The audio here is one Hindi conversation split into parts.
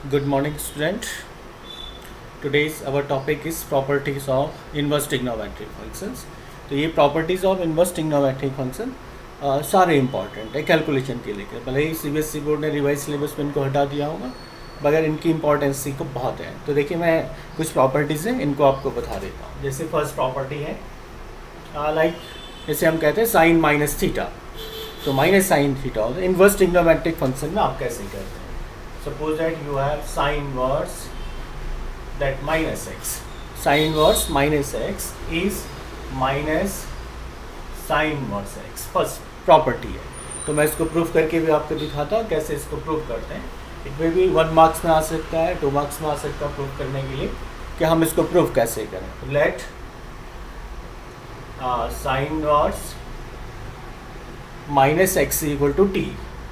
Good morning, student. Today's our topic is properties of inverse trigonometric functions. तो ये properties of inverse trigonometric function सारे important है कैलकुलेशन के लिए। भले ही CBSE बोर्ड ने रिवाइज सिलेबस में इनको हटा दिया होगा, मगर इनकी इम्पोर्टेंसी को बहुत है। तो देखिए, मैं कुछ प्रॉपर्टीज़ हैं इनको आपको बता देता हूँ। जैसे फर्स्ट प्रॉपर्टी है जैसे हम कहते हैं साइन माइनस थीटा, तो minus sine theta inverse trigonometric function में आप कैसे करते हैं। Suppose that you have sine inverse that minus x, sign inverse minus x is minus sine inverse x, first property है। तो मैं इसको प्रूफ करके भी आपको दिखाता हूँ कैसे इसको प्रूफ करते हैं। इट में भी 1 मार्क्स में आ सकता है, 2 मार्क्स में आ सकता है प्रूफ करने के लिए कि हम इसको प्रूफ कैसे करें। Let sine inverse minus x equal to t,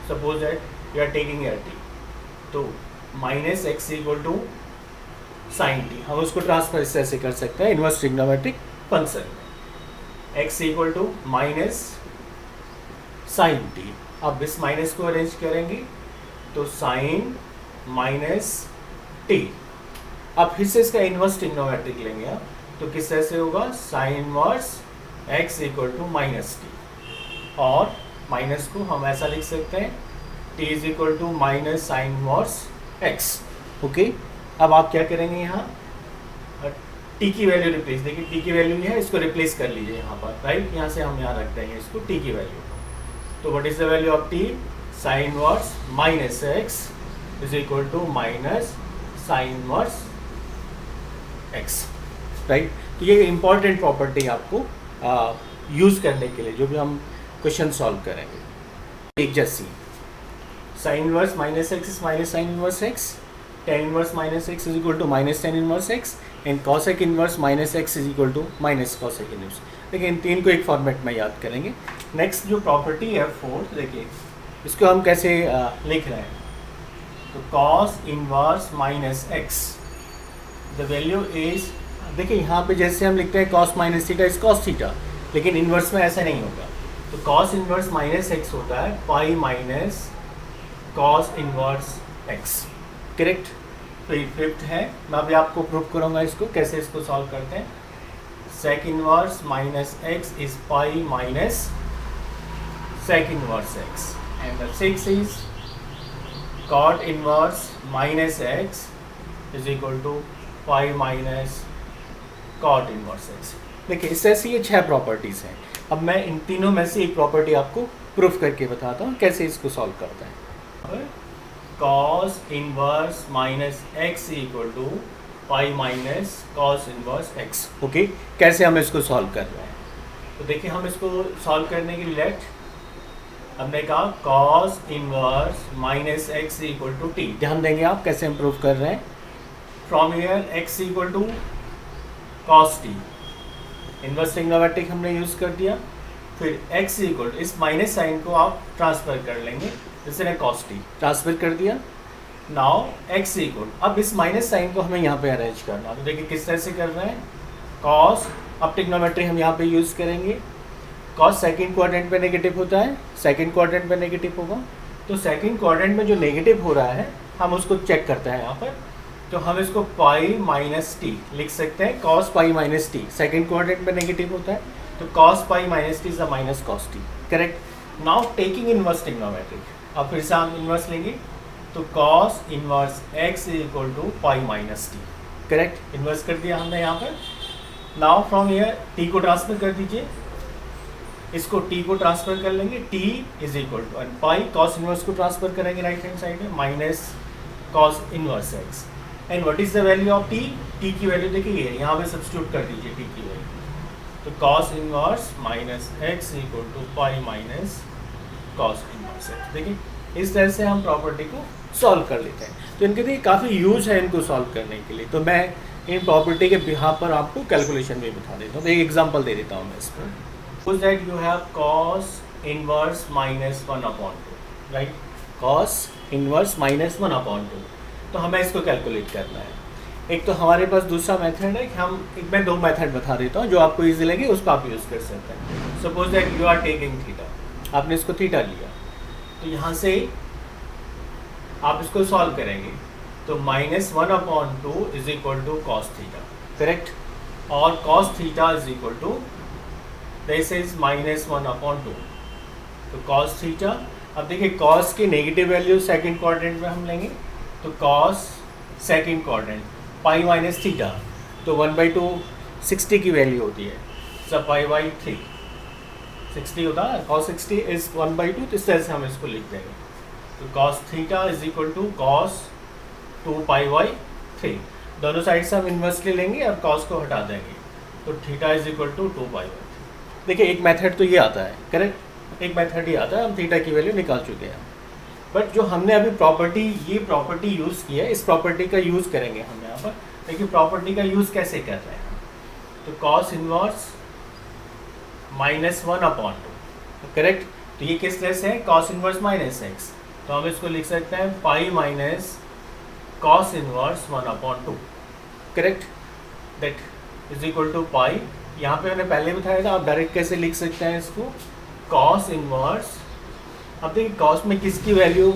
suppose that you are taking your t, तो minus x equal to sine t, हम उसको ट्रांसफर ऐसे कर सकते हैं इनवर्स ट्रिग्नोमेट्रिक फंक्शन में। X equal to minus sine t, अब इस माइनस को अरेंज करेंगे तो साइन माइनस टी। अब फिर से इसका इनवर्स ट्रिग्नोमेट्रिक लेंगे आप, तो किस तरह से होगा, sine inverse x equal to minus t, और माइनस को हम ऐसा लिख सकते हैं t is equal to minus sine inverse x. Okay, अब आप क्या करेंगे, यहाँ t की वैल्यू रिप्लेस, देखिए t की वैल्यू है, इसको रिप्लेस कर लीजिए यहाँ पर, राइट। यहाँ से हम यहाँ रख देंगे इसको t की वैल्यू। तो what is the value of t, sine inverse minus x is equal to minus sine inverse x, right. तो ये इंपॉर्टेंट प्रॉपर्टी आपको यूज़ करने के लिए जो भी हम क्वेश्चन सॉल्व करेंगे। एक जैसी sine inverse minus x is minus sine inverse x, tan inverse minus x is equal to minus tan inverse x, and cosec inverse minus x is equal to minus cosec inverse. देखिए, इन तीन को एक फॉर्मेट में याद करेंगे। नेक्स्ट जो प्रॉपर्टी है फोर्थ, देखिए इसको हम कैसे लिख रहे हैं, तो cos inverse minus x, the value is, देखिए यहाँ पे जैसे हम लिखते हैं cos minus theta is cos theta, लेकिन इनवर्स में ऐसा नहीं होगा। तो कॉस इनवर्स माइनस एक्स होता है पाई minus cos inverse x, correct. तो ये फिफ्थ है, मैं अभी आपको प्रूफ करूँगा इसको कैसे इसको सॉल्व करते हैं। Sec inverse minus x is pi minus sec inverse x, and the six is cot inverse minus x is equal to pi minus cot inverse x. देखिए, इस तरह से ये 6 प्रॉपर्टीज़ हैं। अब मैं इन तीनों में से एक प्रॉपर्टी आपको प्रूफ करके बताता हूँ कैसे इसको सॉल्व करते हैं। Cos inverse minus x equal to pi minus cos inverse x. Okay, कैसे हम इसको सॉल्व कर रहे हैं, तो देखिए हम इसको सॉल्व करने के लिए लेट, हमने कहा cos inverse minus x equal to t, ध्यान देंगे आप कैसे हम प्रूफ कर रहे हैं। From here x equal to cos t, inverse trigonometric हमने यूज़ कर दिया, फिर x इक्वल इस माइनस साइन को आप ट्रांसफ़र कर लेंगे, जैसे ने कॉस टी ट्रांसफ़र कर दिया। नाउ x इक्वल, अब इस माइनस साइन को हमें यहाँ पे अरेंज करना, तो देखिए किस तरह से कर रहे हैं, कॉस, अब ट्रिग्नोमेट्री हम यहाँ पे यूज़ करेंगे। कॉस सेकंड क्वाड्रेंट पे नेगेटिव होता है, सेकंड क्वाड्रेंट पे नेगेटिव होगा, तो सेकंड क्वाड्रेंट में जो नेगेटिव हो रहा है हम उसको चेक करते हैं यहाँ पर। तो हम इसको पाई माइनस टी लिख सकते हैं, cos pi minus t, second quadrant में नेगेटिव होता है, तो cos pi minus t is a minus cos t, correct. Now taking inverse trigonometric, अब फिर से हम इनवर्स लेंगे, तो cos inverse x is equal to pi minus t, correct. Inverse कर दिया हमने यहाँ पर। नाउ फ्रॉम हियर टी को ट्रांसफर कर दीजिए, इसको टी को ट्रांसफर कर लेंगे, t is equal to and pi cos inverse को ट्रांसफर करेंगे राइट हैंड साइड में, minus cos inverse x, and what is the value of T, T की वैल्यू देखिए यहाँ पे सब्स्टिट्यूट कर दीजिए टी की वैल्यू, तो cos inverse minus x equal to pi minus cos inverse x. देखिए इस तरह से हम प्रॉपर्टी को सॉल्व कर लेते हैं। तो इनके लिए काफ़ी यूज है इनको सॉल्व करने के लिए, तो मैं इन प्रॉपर्टी के बिहार पर आपको कैलकुलेशन भी बता देता हूँ। तो एक एग्जाम्पल दे देता हूँ मैं इस पर। Suppose that you have cos inverse minus 1/2, right, cos inverse minus 1/2, तो हमें इसको कैलकुलेट करना है। एक तो हमारे पास दूसरा मेथड है कि मैं 2 मेथड बता देता हूँ जो आपको ईजी लगे, उसको आप यूज़ कर सकते हैं। Suppose that you are taking theta, आपने इसको थीटा लिया, तो यहाँ से आप इसको सॉल्व करेंगे, तो -1/2 is equal to cos theta, correct. और cos theta is equal to this is -1/2, तो कॉस थीटा। अब देखिए कॉस की नेगेटिव वैल्यू सेकंड क्वाड्रेंट में हम लेंगे, तो cos second quadrant pi minus theta, तो 1/2 60 की वैल्यू होती है, सब पाई बाई 3 60 होता है, कॉस 60 इज 1/2, तो इस तरह से हम इसको लिख देंगे। तो cos theta is equal to cos 2 pi by 3, दोनों साइड से हम इन्वर्सली लेंगे और कॉस को हटा देंगे, तो theta is equal to 2 pi by 3। देखिए एक मेथड तो ये आता है, करेक्ट, एक मेथड ही आता है, हम थीटा की वैल्यू निकाल चुके हैं। बट जो हमने अभी ये प्रॉपर्टी यूज़ की है, इस प्रॉपर्टी का यूज़ करेंगे हम यहाँ पर। देखिए प्रॉपर्टी का यूज़ कैसे कर रहे हैं हम, तो कॉस इनवर्स -1/2, करेक्ट। तो ये किस तरह से है, कॉस इनवर्स -x, तो हम इसको लिख सकते हैं pi minus cos inverse 1/2, correct, that is equal to pi. यहाँ पे मैंने पहले बताया था, आप डायरेक्ट कैसे लिख सकते हैं इसको, कॉस इनवर्स। अब देखिए कॉस में किसकी वैल्यू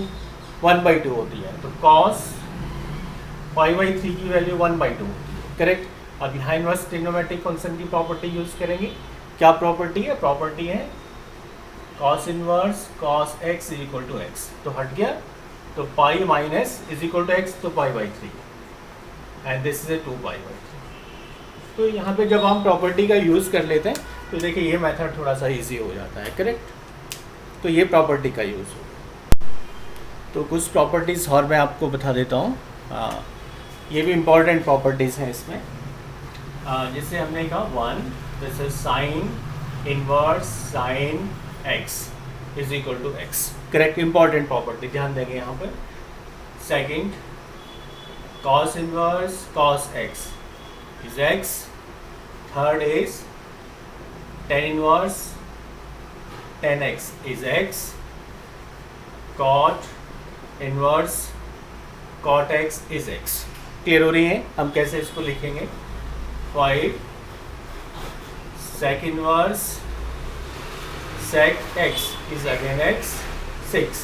1/2 होती है, तो कॉस पाई बाई 3 की वैल्यू 1/2 होती है, करेक्ट। अब यहाँ इनवर्स ट्रिग्नोमेट्रिक फंक्शन की प्रॉपर्टी यूज़ करेंगे। क्या प्रॉपर्टी है, प्रॉपर्टी है cos inverse cos x is equal to x, तो हट गया, तो pi minus is equal to x, तो pi by 3 and this is a 2 pi by 3। तो यहाँ पे जब हम प्रॉपर्टी का यूज़ कर लेते हैं तो देखिए ये मेथड थोड़ा सा इजी हो जाता है, करेक्ट। तो ये प्रॉपर्टी का यूज़ हो। तो कुछ प्रॉपर्टीज़ और मैं आपको बता देता हूँ, ये भी इम्पॉर्टेंट प्रॉपर्टीज़ हैं इसमें। जैसे हमने कहा 1, this is sine inverse sine x is equal to x, correct, important property, ध्यान देंगे यहाँ पर। Second, cos inverse cos x is x। Third is tan inverse tan x is x। cot inverse cot x is x। Clear हो रही है, हम कैसे इसको लिखेंगे। 5, sec inverse sec x is again x। 6,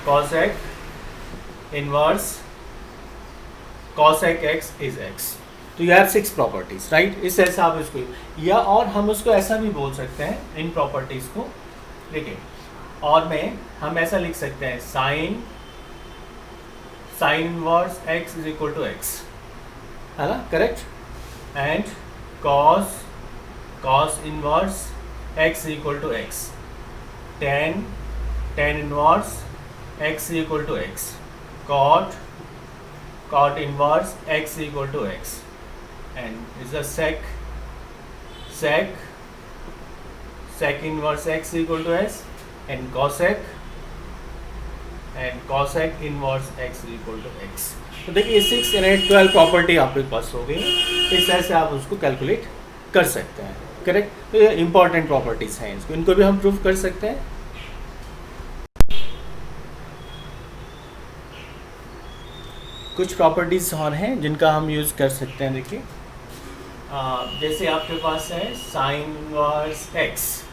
cosec inverse cosec x is x। तो you have 6 प्रॉपर्टीज, राइट। इस तरह से आप इसको, या और हम उसको ऐसा भी बोल सकते हैं इन प्रॉपर्टीज को, देखिए और में हम ऐसा लिख सकते हैं sine inverse x is equal to x, है ना, correct. And cos inverse x equal to x, tan inverse x equal to x, cot inverse x equal to x, and is a sec inverse x equal to s, and cosec inverse x equal to x। तो देखिए 6 and 12 प्रॉपर्टी आपके पास हो गई, इस तरह से आप उसको कैलकुलेट कर सकते हैं, करेक्ट। तो ये इंपॉर्टेंट प्रॉपर्टीज़ हैं, इसको इनको भी हम प्रूव कर सकते हैं। कुछ प्रॉपर्टीज़ और हैं जिनका हम यूज़ कर सकते हैं। देखिए जैसे आपके पास है sine inverse x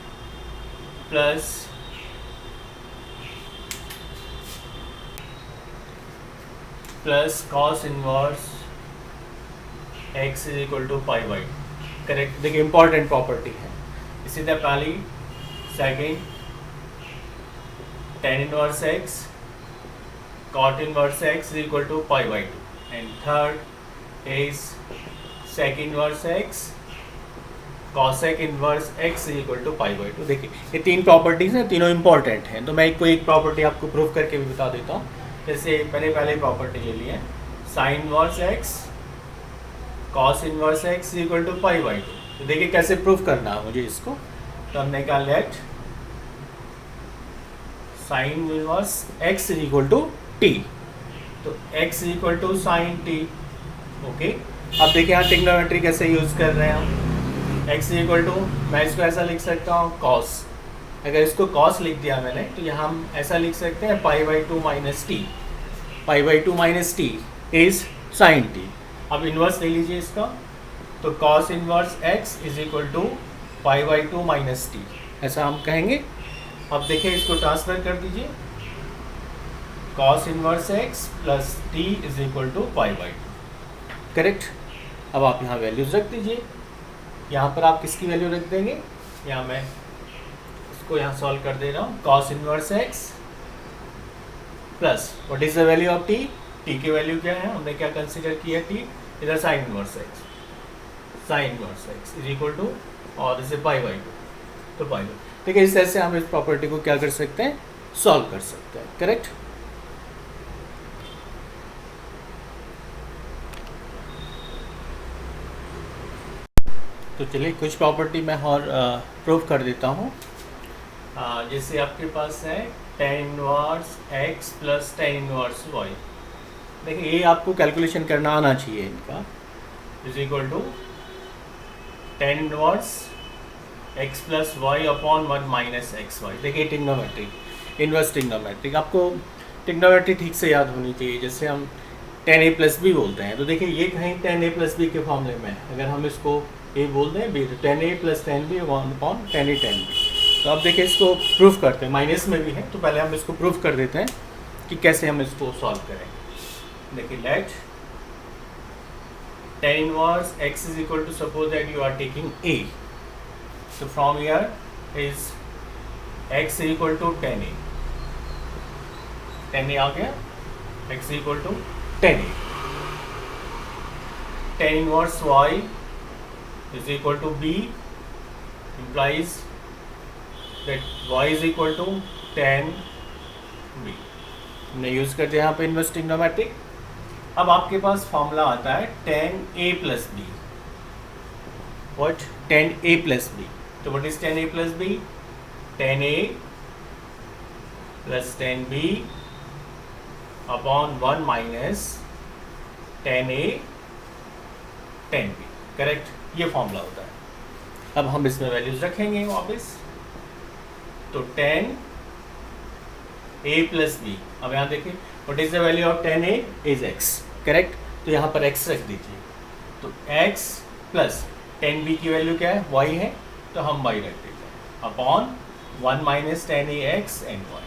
plus cos inverse x is equal to pi by, correct. देखिए इंपॉर्टेंट प्रॉपर्टी है। इसी तरह पहली, second tan inverse x cot inverse x is equal to pi by 2, and third is sec inverse x cosec inverse x is equal to pi by 2। देखिए ये 3 प्रॉपर्टीज़ हैं, तीनों इंपॉर्टेंट हैं। तो मैं एक प्रॉपर्टी आपको प्रूव करके भी बता देता हूँ। जैसे पहले प्रॉपर्टी ले ली है, sine inverse x cos inverse x is equal to pi by 2। तो देखिए कैसे प्रूव करना है मुझे इसको। तो हमने कहा let sine inverse x is equal to t, तो x equal to sine t, okay. अब देखिए यहाँ ट्रिग्नोमेट्री कैसे यूज़ कर रहे हैं हम। x इक्वल टू, मैं इसको ऐसा लिख सकता हूँ cos, अगर इसको cos लिख दिया मैंने तो यहाँ हम ऐसा लिख सकते हैं pi by 2 minus t, pi by 2 minus t is sine t. अब इन्वर्स ले लीजिए इसका, तो cos inverse x is equal to pi by 2 minus t, ऐसा हम कहेंगे। अब देखिए इसको ट्रांसफर कर दीजिए, cos inverse x plus t is equal to pi by two. Correct. अब आप यहाँ वैल्यूज रख दीजिए। यहाँ पर आप किसकी वैल्यू रख देंगे, यहाँ मैं इसको यहाँ सॉल्व कर दे रहा हूँ। cos inverse x plus what is the value of t, t की वैल्यू क्या है, हमने क्या कंसिडर किया, t इधर sine inverse x, sine inverse x is equal to और इसे पाई बाई टू, तो पाई बाई। ठीक है, इस तरह से हम इस प्रॉपर्टी को क्या कर सकते हैं, सॉल्व कर सकते हैं। करेक्ट। तो चलिए कुछ प्रॉपर्टी मैं और प्रूव कर देता हूँ। जैसे आपके पास है tan inverse x plus tan inverse y। देखिए ये आपको कैलकुलेशन करना आना चाहिए इनका, is equal to tan inverse x plus y upon 1 minus x y. देखिए ट्रिग्नोमेट्रिक, इनवर्स ट्रिग्नोमेट्रिक, आपको ट्रिग्नोमेट्री ठीक से याद होनी चाहिए। जैसे हम tan a प्लस बी बोलते हैं, तो देखिए ये कहीं tan a प्लस बी के फॉर्मूले में है। अगर हम इसको a बोल दें बी, तो tan a plus tan b upon tan a tan b। तो अब देखिए इसको प्रूफ करते हैं, माइनस में भी है, तो पहले हम इसको प्रूफ कर देते हैं कि कैसे हम इसको सॉल्व करें। देखिए let tan inverse x is equal to, suppose that you are taking a, so from here is x equal to tan a, tan a आ गया, x equal to tan a, tan inverse y is equal to b, implies that y is equal to tan b। हमने यूज करते हैं यहाँ पे इनवर्स ट्रिग्नोमेट्रिक। अब आपके पास फॉर्मूला आता है tan a plus b, what, tan a plus b। तो what is tan a plus b? tan a plus tan b upon 1 minus tan a tan b। Correct, ये फॉर्मूला होता है। अब हम इसमें वैल्यूज रखेंगे वापस, तो tan a plus b। अब यहाँ देखिए what is the value of tan a is x। Correct, तो यहाँ पर x रख दीजिए, तो x प्लस tan b की वैल्यू क्या है, y है, तो हम y रख देते हैं upon 1 minus tan a x and y।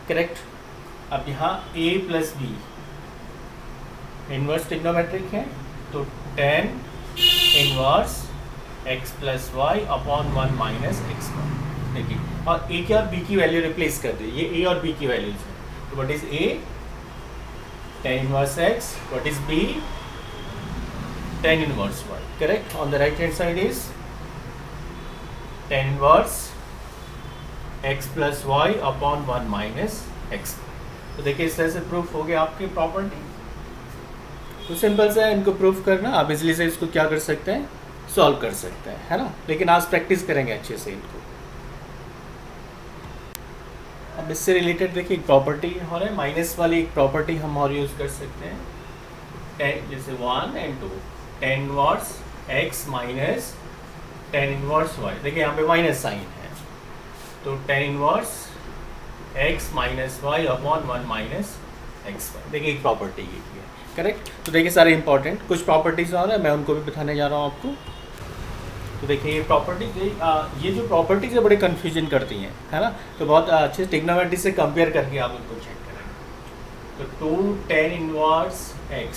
Correct. अब यहाँ a plus b inverse trigonometric है, तो tan inverse x plus y upon 1 minus x y. देखिए, और a की और b की वैल्यू रिप्लेस कर दी, ये a और b की वैल्यूज है। तो what is a, tan inverse x, what is b, tan inverse y। Correct. On the right hand side is tan inverse x plus y upon 1 minus x. तो देखिए इस तरह से प्रूफ हो गया आपकी प्रॉपर्टी। तो सिंपल सा है इनको प्रूफ करना, आप इजली से इसको क्या कर सकते हैं, सॉल्व कर सकते हैं, है ना। लेकिन आज प्रैक्टिस करेंगे अच्छे से इनको। अब इससे रिलेटेड देखिए एक प्रॉपर्टी हो रहा है, माइनस वाली एक प्रॉपर्टी हम और यूज़ कर सकते हैं, जैसे 1 and 2, tan inverse x minus tan inverse y। देखिए यहाँ पे माइनस साइन है, तो tan inverse x minus y upon 1 minus x y. देखिए एक प्रॉपर्टी ये है। करेक्ट। तो देखिए सारे इंपॉर्टेंट कुछ प्रॉपर्टीज आ रहा है, मैं उनको भी बताने जा रहा हूँ आपको। तो देखिए ये प्रॉपर्टीज, ये जो प्रॉपर्टीज है बड़े कन्फ्यूजन करती हैं, है ना। तो बहुत अच्छे ट्रिग्नोमेट्री से कंपेयर करके आप उनको चेक करेंगे। तो 2 tan inverse x,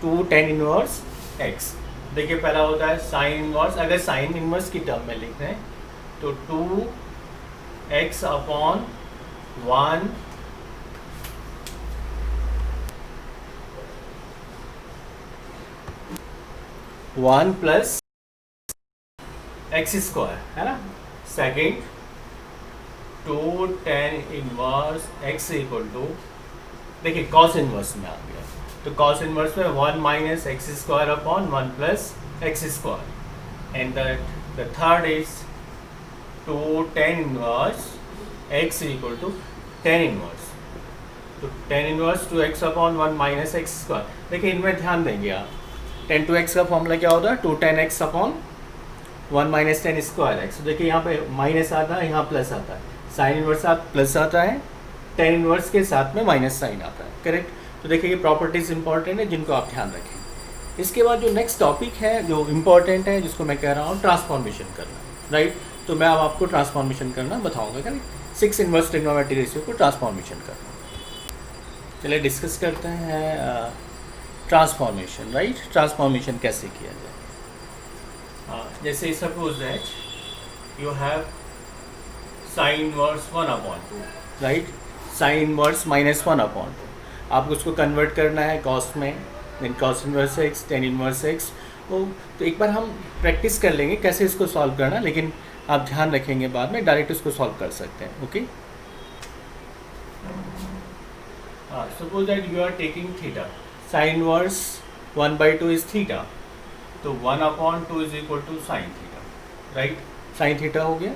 2 tan inverse x। देखिए पहला होता है साइन इनवर्स, अगर साइन इनवर्स की टर्म में लिखते हैं तो 2x upon 1 plus x square, है ना। Second 2 tan inverse x equal to, देखिए कॉस इनवर्स में आ गया, तो कॉस इनवर्स में 1 minus x square upon 1 plus x square. And the third is 2 tan inverse x equal to tan inverse, तो tan inverse 2x upon 1 minus x square. देखिए इनमें ध्यान देंगे आप, tan 2x का फॉर्मूला क्या होता है, 2 tan x upon 1 minus tan square x. देखिए यहाँ पे माइनस आता है, यहाँ प्लस आता है, साइन इनवर्स प्लस आता है, tan इनवर्स के साथ में माइनस साइन आता है। करेक्ट। तो देखिए ये प्रॉपर्टीज इंपॉर्टेंट है जिनको आप ध्यान रखें। इसके बाद जो नेक्स्ट टॉपिक है जो इम्पॉर्टेंट है, जिसको मैं कह रहा हूँ ट्रांसफॉर्मेशन करना, राइट। तो मैं अब आपको ट्रांसफॉर्मेशन करना बताऊँगा, करेक्ट। 6 इनवर्स ट्रिग्नोमेट्री रेशियो को ट्रांसफॉर्मेशन करना। चलिए डिस्कस करते हैं ट्रांसफॉर्मेशन, राइट। ट्रांसफॉर्मेशन कैसे किया जाए। जैसे suppose that you have sine inverse 1/2, right. Sine inverse -1/2 आपको उसको कन्वर्ट करना है कॉस में, then cos inverse x, tan inverse x. तो एक बार हम प्रैक्टिस कर लेंगे कैसे इसको सॉल्व करना, लेकिन आप ध्यान रखेंगे बाद में डायरेक्ट उसको सॉल्व कर सकते हैं। Okay, suppose that you are taking theta, sine inverse 1/2 is theta, तो 1/2 is equal to sine theta, right. Sine theta हो गया।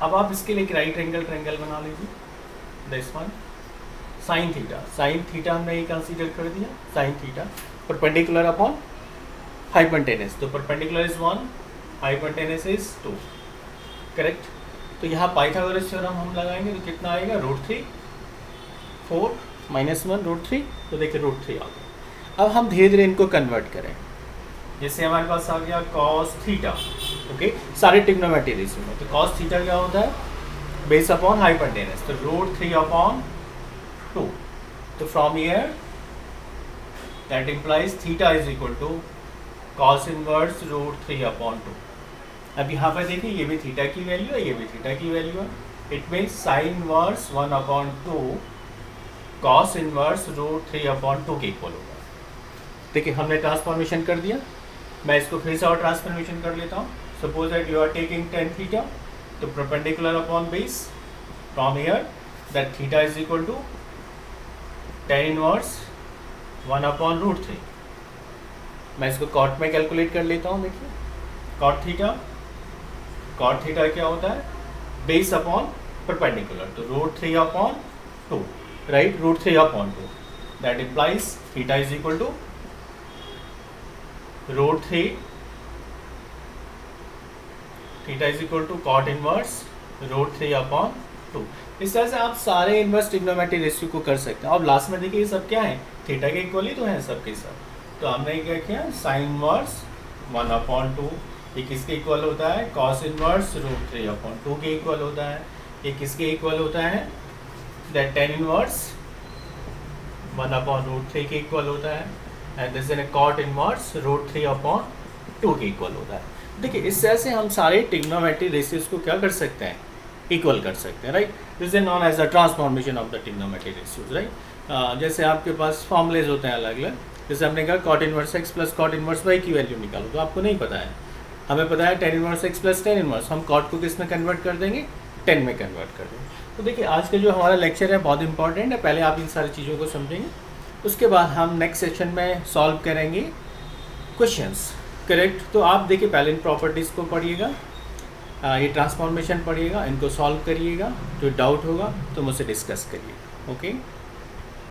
अब आप इसके लिए एक राइट एंगल ट्रायंगल बना लीजिए, दिस वन। साइन थीटा हमने ये कंसीडर कर दिया, sine theta perpendicular upon hypotenuse, तो perpendicular is 1, hypotenuse is 2, correct. तो यहाँ पाइथागोरस थ्योरम हम लगाएंगे तो कितना आएगा, √3, 4 -1 √3, तो देखिए √3 आ गया। अब हम धीरे धीरे इनको कन्वर्ट करें, जैसे हमारे पास आ गया कॉस थीटा, ओके, सारे ट्रिग्नोमेट्री रेशियो में। तो कॉस थीटा क्या होता है, बेस अपॉन हाइपोटेनस, तो √3/2। तो from here that implies theta is equal to cos inverse √3/2। अब यहाँ पर देखिए ये भी थीटा की वैल्यू है, ये भी थीटा की वैल्यू है। It means sign inverse 1/2 cos inverse √3/2 के इक्वल होगा। देखिए हमने ट्रांसफॉर्मेशन कर दिया। मैं इसको फिर से और ट्रांसफॉर्मेशन कर लेता हूँ। Suppose that you are taking tan theta, तो perpendicular upon base, from here that theta is equal to tan inverse 1/√3। मैं इसको कॉट में कैलकुलेट कर लेता हूँ। देखिए कॉट थीटा क्या होता है, बेस अपॉन परपेंडिकुलर, तो √3/2, right, √3/2। That implies theta is equal to √3, theta is equal to cot inverse √3/2। इस तरह से आप सारे इनवर्स ट्रिग्नोमेट्री रेशियो को कर सकते हैं। अब लास्ट में देखिए ये सब क्या है, थीटा के इक्वल ही तो है सब के सब। तो हमने क्या किया, साइन इनवर्स 1/2, ये किसके इक्वल होता है, कॉस इनवर्स √3/2 के इक्वल होता है। ये किसके इक्वल होता है, दैट tan इनवर्स 1/√3 के इक्वल होता है, and this is cot inverse √3/2 के इक्वल होता है। देखिए इस तरह से हम सारे ट्रिग्नोमेट्री रेशियोज को क्या कर सकते हैं, इक्वल कर सकते हैं, right. This is known as the transformation of the trigonometry ratios, right. जैसे आपके पास फॉर्मूलेज होते हैं अलग अलग, जैसे हमने कहा cot inverse x plus cot inverse y की वैल्यू निकालो, तो आपको नहीं पता है, हमें पता है tan inverse x plus tan inverse. हम कॉट को किस में कन्वर्ट कर देंगे, 10 में कन्वर्ट कर देंगे। तो देखिए आज का जो हमारा लेक्चर है बहुत इंपॉर्टेंट है। पहले आप इन सारी चीज़ों को समझेंगे, उसके बाद हम नेक्स्ट सेक्शन में सॉल्व करेंगे क्वेश्चंस, करेक्ट। तो आप देखिए पहले इन प्रॉपर्टीज़ को पढ़िएगा, ये ट्रांसफॉर्मेशन पढ़िएगा, इनको सॉल्व करिएगा, जो डाउट होगा तो मुझसे डिस्कस करिएगा। ओके।